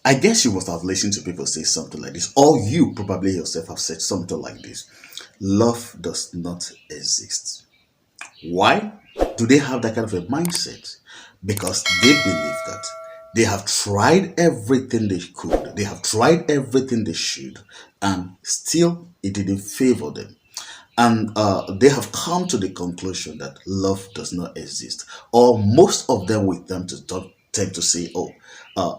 I guess you must have listened to people say something like this, or you probably yourself have said something like this. Love does not exist. Why do they have that kind of a mindset? Because they believe that they have tried everything they could, they have tried everything they should, and still it didn't favor them. And they have come to the conclusion that love does not exist. Or most of them with them to tend to say, oh,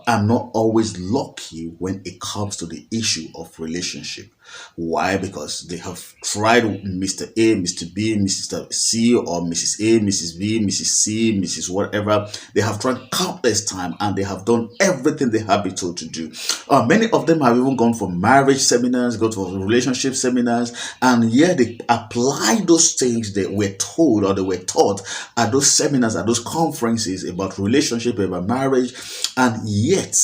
I'm not always lucky when it comes to the issue of relationship. Why? Because they have tried Mr. A, Mr. B, Mr. C, or Mrs. A, Mrs. B, Mrs. C, Mrs. whatever. They have tried countless time and they have done everything they have been told to do. Many of them have even gone for marriage seminars, go to relationship seminars, and yeah, they apply those things they were told or they were taught at those seminars, at those conferences about relationship, about marriage, and yet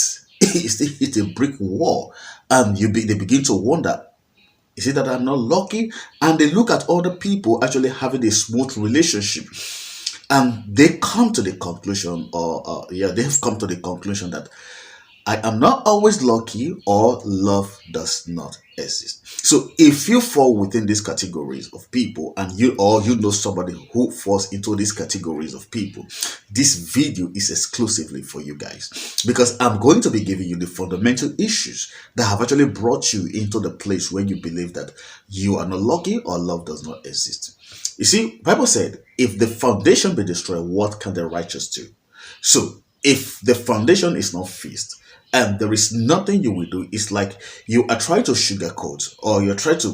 it still hit a brick wall. And they begin to wonder, is it that I'm not lucky? And they look at other people actually having a smooth relationship, and they come to the conclusion, or they have come to the conclusion that I am not always lucky, or love does not exist. So if you fall within these categories of people, and you know somebody who falls into these categories of people, this video is exclusively for you guys, because I'm going to be giving you the fundamental issues that have actually brought you into the place where you believe that you are not lucky or love does not exist. You see, Bible said, if the foundation be destroyed, what can the righteous do? So if the foundation is not fixed and there is nothing you will do, it's like you are trying to sugarcoat, or you're trying to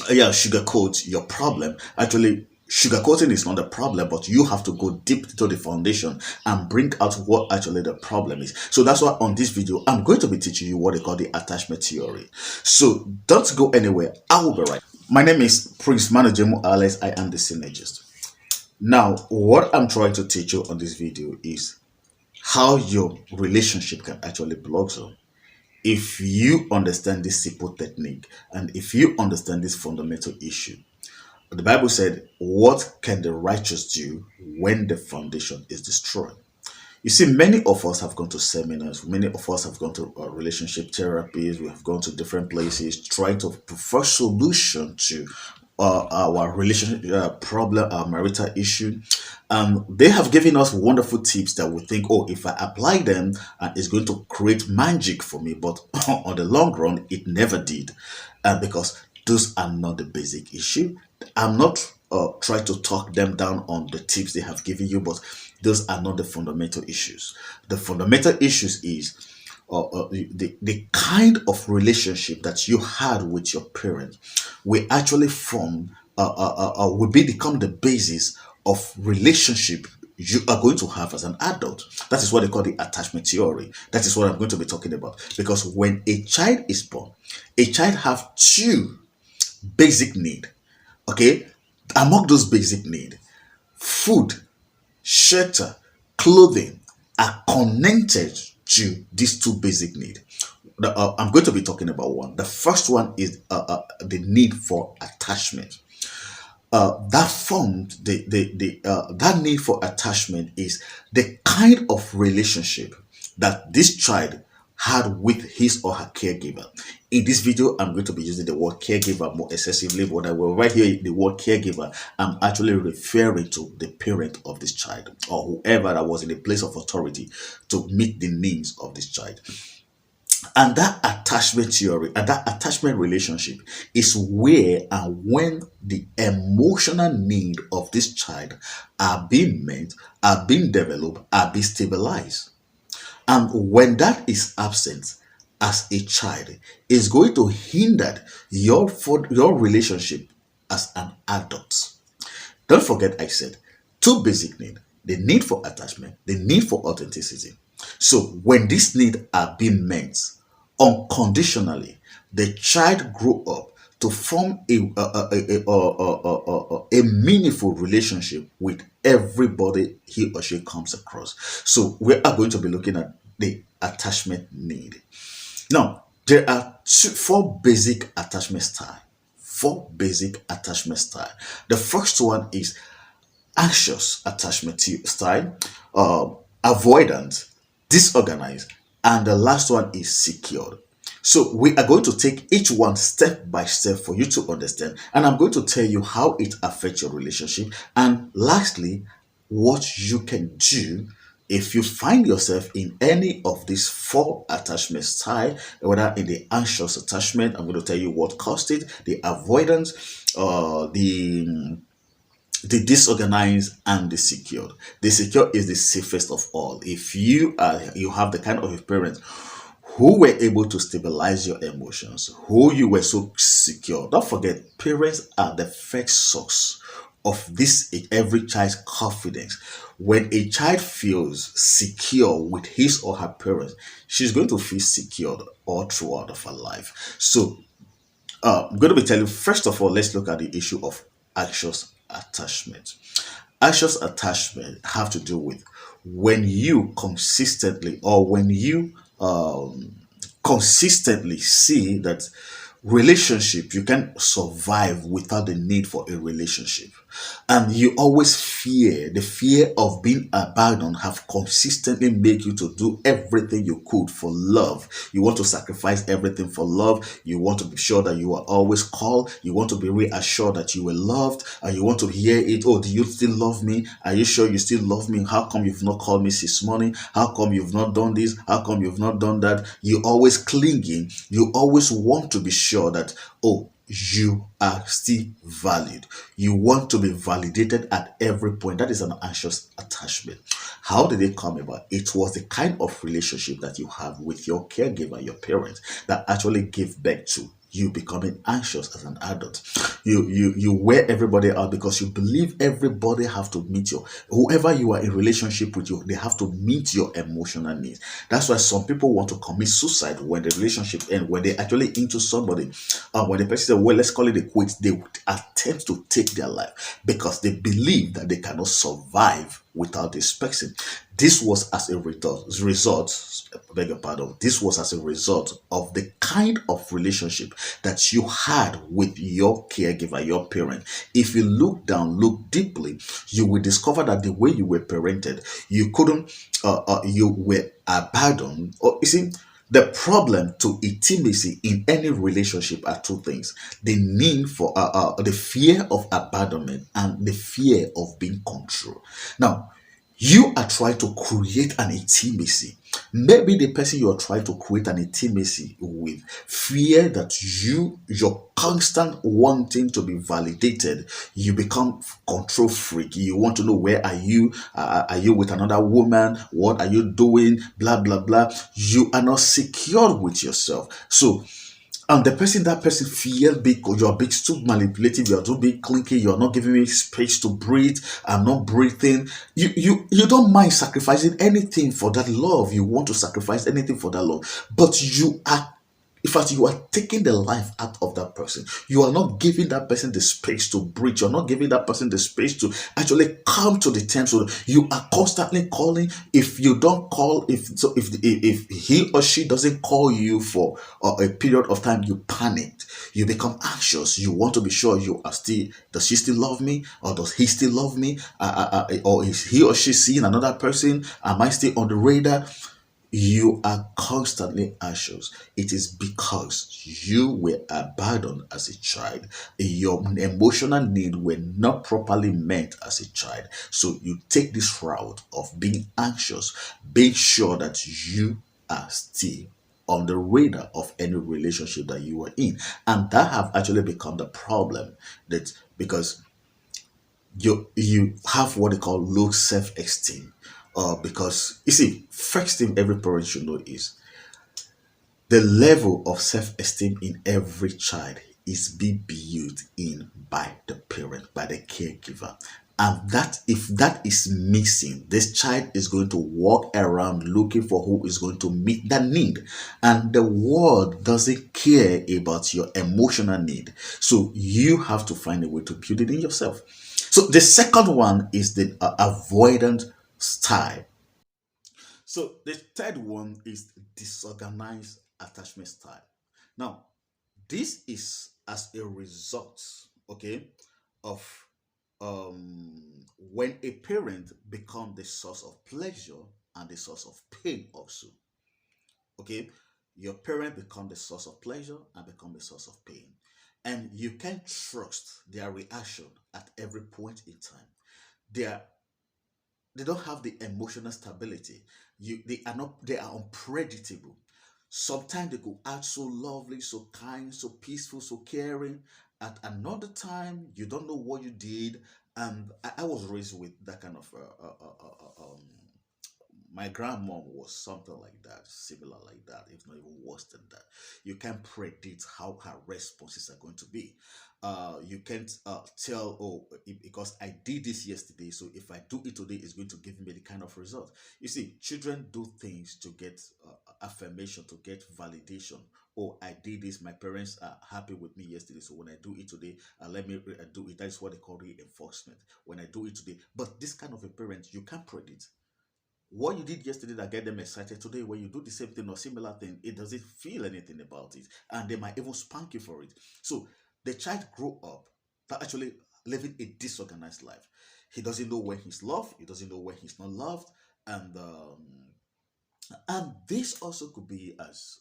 sugarcoat your problem. Actually, sugarcoating is not the problem, but you have to go deep into the foundation and bring out what actually the problem is. So that's why on this video, I'm going to be teaching you what they call the attachment theory. So don't go anywhere. I will be right. My name is Prince Manojemu Alex. I am the synergist. Now, what I'm trying to teach you on this video is how your relationship can actually blossom if you understand this simple technique and if you understand this fundamental issue. The Bible said, what can the righteous do when the foundation is destroyed? You see, many of us have gone to seminars, many of us have gone to relationship therapies, we have gone to different places trying to prefer solution to our relationship problem, our marital issue. They have given us wonderful tips that we think, oh, if I apply them, it's going to create magic for me. But on the long run, it never did. Because those are not the basic issue. I'm not trying to talk them down on the tips they have given you, but those are not the fundamental issues. The fundamental issues is the kind of relationship that you had with your parents will actually form, will become the basis of relationship you are going to have as an adult. That is what they call the attachment theory. That is what I'm going to be talking about. Because when a child is born, a child have two basic need. Okay, among those basic need, food, shelter, clothing are connected to these two basic needs. I'm going to be talking about one. The first one is the need for attachment. That need for attachment is the kind of relationship that this child had with his or her caregiver. In this video, I'm going to be using the word caregiver more excessively, but I will right here the word caregiver. I'm actually referring to the parent of this child, or whoever that was in a place of authority to meet the needs of this child. And that attachment theory and that attachment relationship is where and when the emotional need of this child are being met, are being developed, are being stabilized. And when that is absent as a child, it's going to hinder your relationship as an adult. Don't forget I said two basic needs: the need for attachment, the need for authenticity. So when these needs are being met unconditionally, the child grew up to form a meaningful relationship with everybody he or she comes across. So we are going to be looking at the attachment need. Now, there are four basic attachment style. Four basic attachment style. The first one is anxious attachment style, avoidant, disorganized, And the last one is secured. So we are going to take each one step by step for you to understand. And I'm going to tell you how it affects your relationship. And lastly, what you can do if you find yourself in any of these four attachment style, whether in the anxious attachment, I'm going to tell you what caused it, the avoidance, the disorganized, and the secured. The secure is the safest of all. If you have the kind of a parent who were able to stabilize your emotions, who you were so secure. Don't forget, parents are the first source of this every child's confidence. When a child feels secure with his or her parents, she's going to feel secured all throughout of her life. So I'm going to be telling, first of all, let's look at the issue of anxious attachment. Anxious attachment have to do with when you consistently, or when you consistently see that relationship, you can survive without the need for a relationship, and you always fear, the fear of being abandoned have consistently made you to do everything you could for love. You want to sacrifice everything for love. You want to be sure that you are always called. You want to be reassured that you were loved, and you want to hear it. Oh, do you still love me? Are you sure you still love me? How come you've not called me since morning? How come you've not done this? How come you've not done that? You always clinging. You always want to be sure that, oh, you are still valid. You want to be validated at every point. That is an anxious attachment. How did it come about? It was the kind of relationship that you have with your caregiver, your parents, that actually gave birth to you becoming anxious as an adult. You wear everybody out because you believe everybody have to meet your, whoever you are in relationship with, you, they have to meet your emotional needs. That's why some people want to commit suicide when the relationship ends, when they actually into somebody, when the person says, well, let's call it a quit, they would attempt to take their life because they believe that they cannot survive without this person. This was as a result, beg your pardon, this was as a result of the kind of relationship that you had with your caregiver, your parent. If you look down, look deeply, you will discover that the way you were parented, you couldn't, you were abandoned. Or you see, the problem to intimacy in any relationship are two things: the need for, the fear of abandonment and the fear of being controlled. Now, you are trying to create an intimacy. Maybe the person you are trying to create an intimacy with fear that your constant wanting to be validated, you become control freak. You want to know, where are you? Are you with another woman? What are you doing? Blah blah blah. You are not secure with yourself. So, and the person, that person feel big, you're being too manipulative, you're too being clinky, you're not giving me space to breathe, I'm not breathing. You don't mind sacrificing anything for that love. You want to sacrifice anything for that love, but you are, in fact, you are taking the life out of that person. You are not giving that person the space to breathe. You're not giving that person the space to actually come to the terms. So you are constantly calling. If you don't call, if he or she doesn't call you for a period of time, you panic. You become anxious. You want to be sure you are still. Does she still love me, or does he still love me? Or is he or she seeing another person? Am I still on the radar? You are constantly anxious. It is because you were abandoned as a child. Your emotional needs were not properly met as a child. So you take this route of being anxious, being sure that you are still on the radar of any relationship that you are in. And that have actually become the problem, that because you have what they call low self-esteem. Because you see, first thing every parent should know is the level of self-esteem in every child is being built in by the parent, by the caregiver. And that, if that is missing, this child is going to walk around looking for who is going to meet that need. And the world doesn't care about your emotional need. So you have to find a way to build it in yourself. So the second one is the avoidant style. So the third one is disorganized attachment style. Now, this is as a result, okay, of when a parent become the source of pleasure and the source of pain also. Okay, your parent become the source of pleasure and become the source of pain, and you can't trust their reaction at every point in time. They are they don't have the emotional stability. They are unpredictable. Sometimes they could act so lovely, so kind, so peaceful, so caring. At another time, you don't know what you did. And I was raised with that kind of my grandmom was something like that, similar like that, if not even worse than that. You can't predict how her responses are going to be. You can't tell, oh, because I did this yesterday, so if I do it today, it's going to give me the kind of result. You see, children do things to get affirmation, to get validation. Oh, I did this. My parents are happy with me yesterday, so when I do it today, let me do it. That's what they call reinforcement. When I do it today, but this kind of a parent, you can't predict what you did yesterday that get them excited today. When you do the same thing or similar thing, it doesn't feel anything about it, and they might even spank you for it. So the child grow up that actually living a disorganized life. He doesn't know when he's loved, he doesn't know when he's not loved. And this also could be as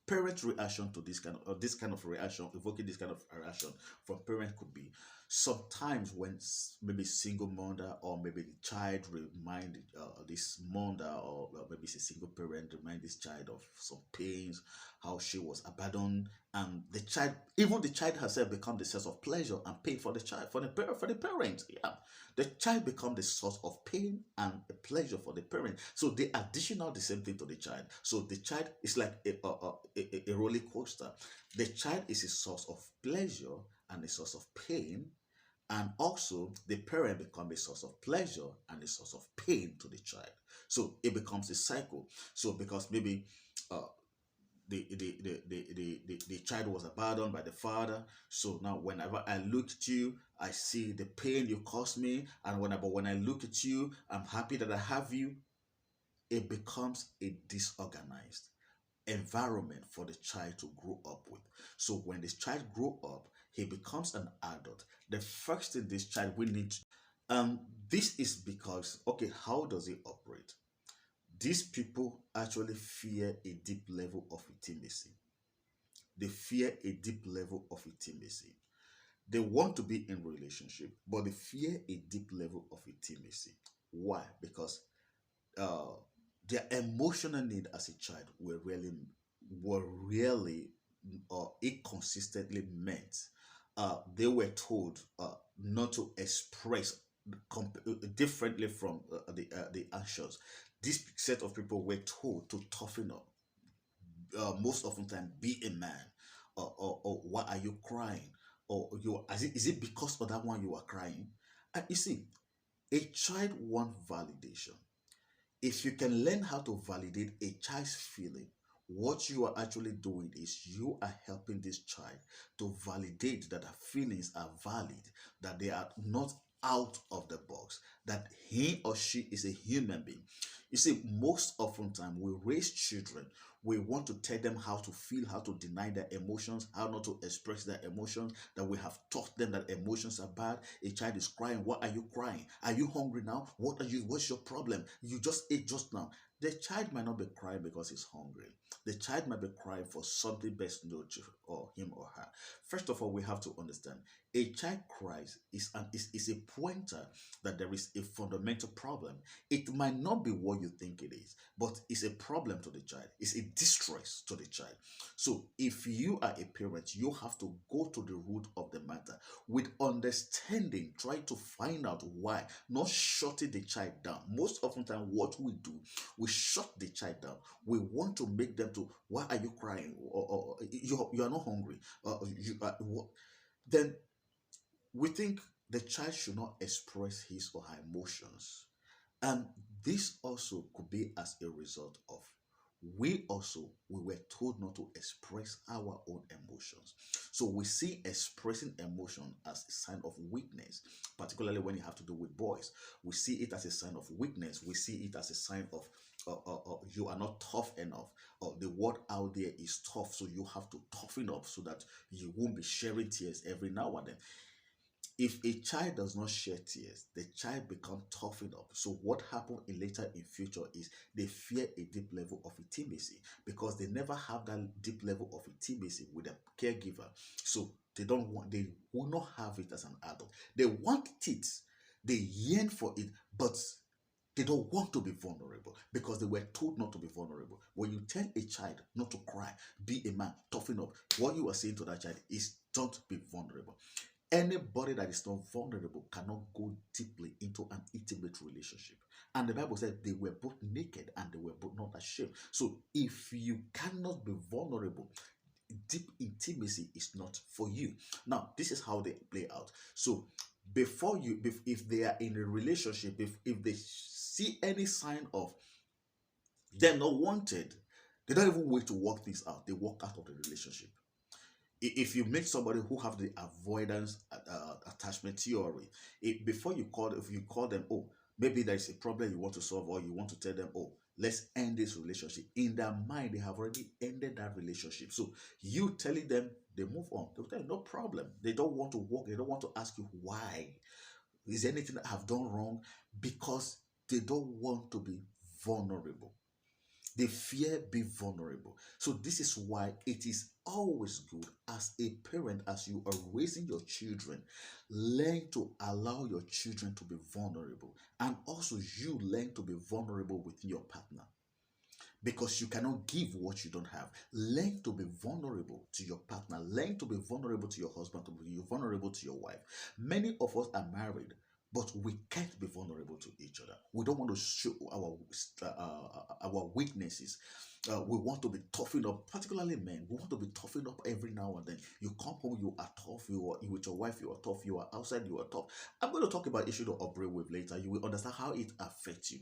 parent reaction to this kind of, or this kind of reaction, evoking this kind of reaction from parent could be sometimes when maybe single mother or maybe the child remind this mother, or maybe it's a single parent, remind this child of some pains, how she was abandoned, and the child, even the child herself, become the source of pleasure and pain for the child, for the parent. Yeah, the child become the source of pain and a pleasure for the parent. So they additional the same thing to the child. So the child is like a roller coaster. The child is a source of pleasure and a source of pain, and also the parent become a source of pleasure and a source of pain to the child. So it becomes a cycle. So because maybe uh, the child was abandoned by the father. So now whenever I look at you, I see the pain you caused me. And when I look at you, I'm happy that I have you. It becomes a disorganized environment for the child to grow up with. So when this child grow up, he becomes an adult. The first thing this child will need to, this is because, okay, how does it operate? These people actually fear a deep level of intimacy. They fear a deep level of intimacy. They want to be in relationship, but they fear a deep level of intimacy. Why? Because uh, their emotional need as a child were really inconsistently met. They were told not to express differently from the anxious. This set of people were told to toughen up, most often time be a man, or why are you crying, or is it because of that one you are crying? And you see, a child wants validation. If you can learn how to validate a child's feeling, what you are actually doing is you are helping this child to validate that her feelings are valid, that they are not out of the box, that he or she is a human being. You see, most often time we raise children, we want to tell them how to feel, how to deny their emotions, how not to express their emotions, that we have taught them that emotions are bad. A child is crying. What are you crying? Are you hungry now? What's your problem? You just ate just now. The child might not be crying because he's hungry. The child might be crying for something best known to or him or her. First of all, we have to understand a child cries is a pointer that there is a fundamental problem. It might not be what you think it is, but it's a problem to the child. It's a distress to the child. So if you are a parent, you have to go to the root of the matter with understanding. Try to find out why, not shutting the child down. Most often time, what we do, we shut the child down. We want to make them to, why are you crying? Or you are not hungry. Then we think the child should not express his or her emotions. And this also could be as a result of we were told not to express our own emotions. So we see expressing emotion as a sign of weakness, particularly when you have to do with boys. We see it as a sign of weakness. We see it as a sign of you are not tough enough. The word out there is tough, so you have to toughen up so that you won't be sharing tears every now and then. If a child does not shed tears, the child becomes toughened up. So what happens in later in future is they fear a deep level of intimacy because they never have that deep level of intimacy with a caregiver. So they will not have it as an adult. They want it, they yearn for it, but they don't want to be vulnerable because they were told not to be vulnerable. When you tell a child not to cry, be a man, toughen up, what you are saying to that child is don't be vulnerable. Anybody that is not vulnerable cannot go deeply into an intimate relationship. And the Bible said they were both naked and they were both not ashamed. So if you cannot be vulnerable, deep intimacy is not for you. Now, this is how they play out. So if they are in a relationship, if they see any sign of them not wanted, they don't even wait to work things out. They walk out of the relationship. If you meet somebody who have the avoidance attachment theory, if you call them, oh, maybe there's a problem you want to solve, or you want to tell them, oh, let's end this relationship, in their mind they have already ended that relationship. So you telling them, they move on, they'll tell you no problem. They don't want to walk, they don't want to ask you why. Is there anything that I have done wrong? Because they don't want to be vulnerable. They fear being vulnerable. So this is why it is always good as a parent, as you are raising your children, learn to allow your children to be vulnerable. And also you learn to be vulnerable with your partner. Because you cannot give what you don't have. Learn to be vulnerable to your partner. Learn to be vulnerable to your husband, to be vulnerable to your wife. Many of us are married, but we can't be vulnerable to each other. We don't want to show our weaknesses. We want to be toughened up, particularly men. We want to be toughened up every now and then. You come home, you are tough. You with your wife, you are tough. You are outside, you are tough. I'm going to talk about issue of brainwave later. You will understand how it affects you.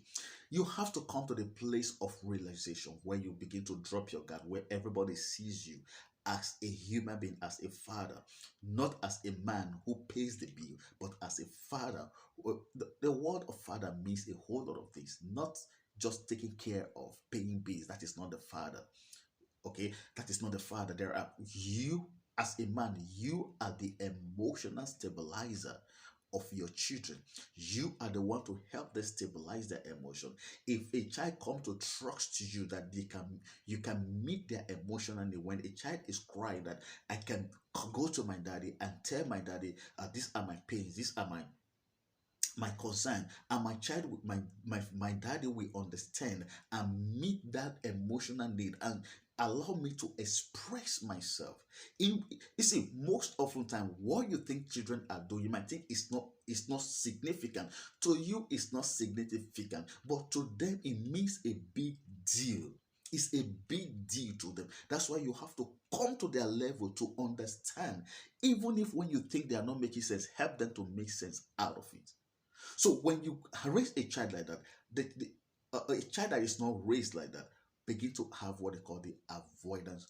You have to come to the place of realization where you begin to drop your guard, where everybody sees you as a human being, as a father, not as a man who pays the bill, but as a father. The word of father means a whole lot of things, not just taking care of paying bills. That is not the father. Okay, that is not the father. There are you as a man, you are the emotional stabilizer of your children. You are the one to help them stabilize their emotion. If a child come to trust you that you can meet their emotionally, when a child is crying, that I can go to my daddy and tell my daddy, these are my pains, these are my concern, and my child my daddy will understand and meet that emotional need and allow me to express myself. You see, most often time what you think children are doing, you might think it's not significant. To you it's not significant, but to them it means a big deal. It's a big deal to them. That's why you have to come to their level to understand. Even if when you think they are not making sense, help them to make sense out of it. So when you raise a child like that, a child that is not raised like that begin to have what they call the avoidance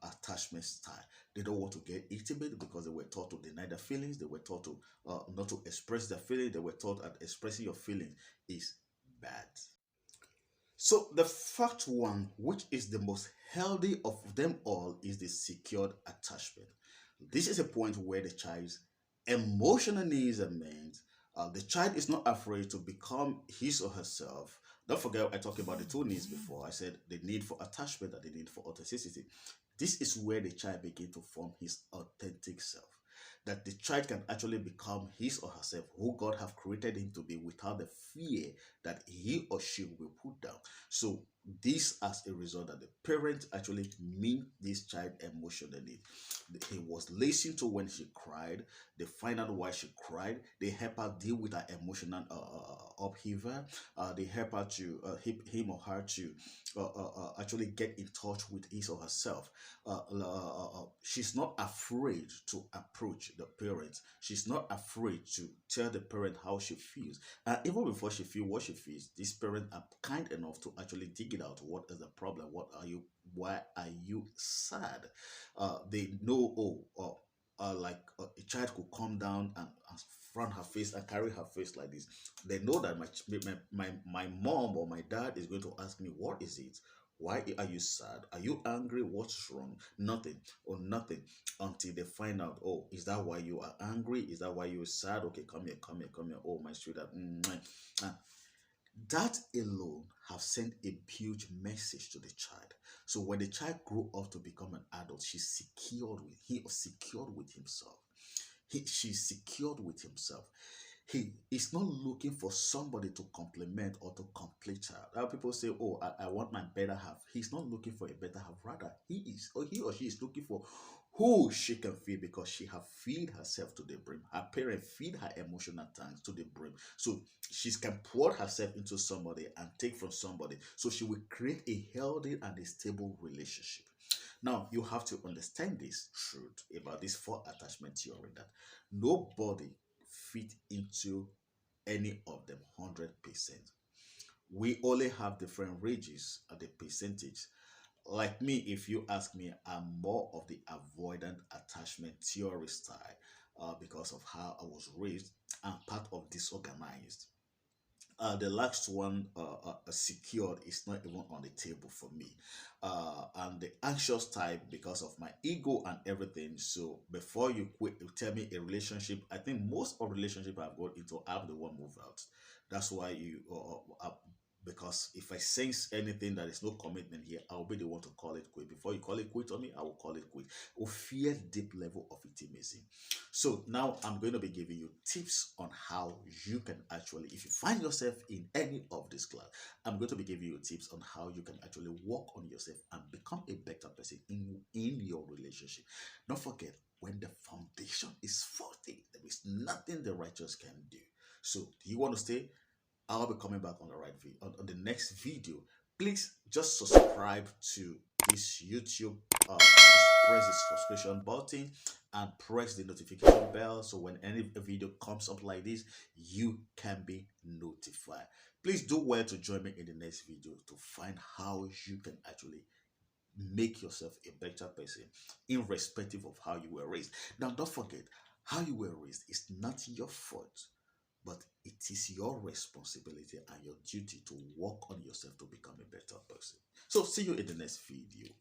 attachment style. They don't want to get intimate because they were taught to deny their feelings. They were taught to not to express their feelings. They were taught that expressing your feelings is bad. So the first one, which is the most healthy of them all, is the secured attachment. This is a point where the child's emotional needs are met. The child is not afraid to become his or herself. Don't forget, I talked about the two needs before. I said the need for attachment and the need for authenticity. This is where the child begins to form his authentic self. That the child can actually become his or herself, who God have created him to be, without the fear that he or she will put down. So this as a result that the parent actually meet this child emotionally. He was listened to when she cried. They find out why she cried. They help her deal with her emotional upheaval. They help her to him or her to actually get in touch with his or herself. She's not afraid to approach the parents. She's not afraid to tell the parent how she feels. And even before she feels what she feels, these parents are kind enough to actually dig it out. What is the problem? What are you? Why are you sad? They know, like a child could come down and front her face and carry her face like this. They know that my mom or my dad is going to ask me, what is it? Why are you sad? Are you angry? What's wrong? Nothing or nothing until they find out. Oh, is that why you are angry? Is that why you're sad? Okay, come here, come here, come here. Oh, my sweetheart. Ah, that alone have sent a huge message to the child. So when the child grew up to become an adult, he or secured with himself. She's secured with himself. He is not looking for somebody to compliment or to complete her. Now people say, "Oh, I want my better half." He's not looking for a better half. Rather, he or she is looking for who she can feed because she have feed herself to the brim. Her parent feed her emotional tanks to the brim, so she can pour herself into somebody and take from somebody. So she will create a healthy and a stable relationship. Now, you have to understand this truth about this four attachment theory that nobody fit into any of them 100%. We only have different ranges at the percentage. Like me, if you ask me, I'm more of the avoidant attachment theory style because of how I was raised and part of disorganized. The last one, secured, is not even on the table for me. And the anxious type, because of my ego and everything. So before you quit, you tell me a relationship. I think most of relationship I've got into, I'm the one move out. That's why because if I sense anything that is no commitment here, I'll be the one to call it quit. Before you call it quit on me, I will call it quit. Or fear deep level of intimacy. So now I'm going to be giving you tips on how you can actually, if you find yourself in any of this class, I'm going to be giving you tips on how you can actually work on yourself and become a better person in your relationship. Don't forget, when the foundation is faulty, there is nothing the righteous can do. So, do you want to stay? I'll be coming back on the right video on the next video. Please just subscribe to this YouTube. Just press the subscription button and press the notification bell so when any video comes up like this, you can be notified. Please do well to join me in the next video to find how you can actually make yourself a better person irrespective of how you were raised. Now, don't forget, how you were raised is not your fault, but it is your responsibility and your duty to work on yourself to become a better person. So see you in the next video.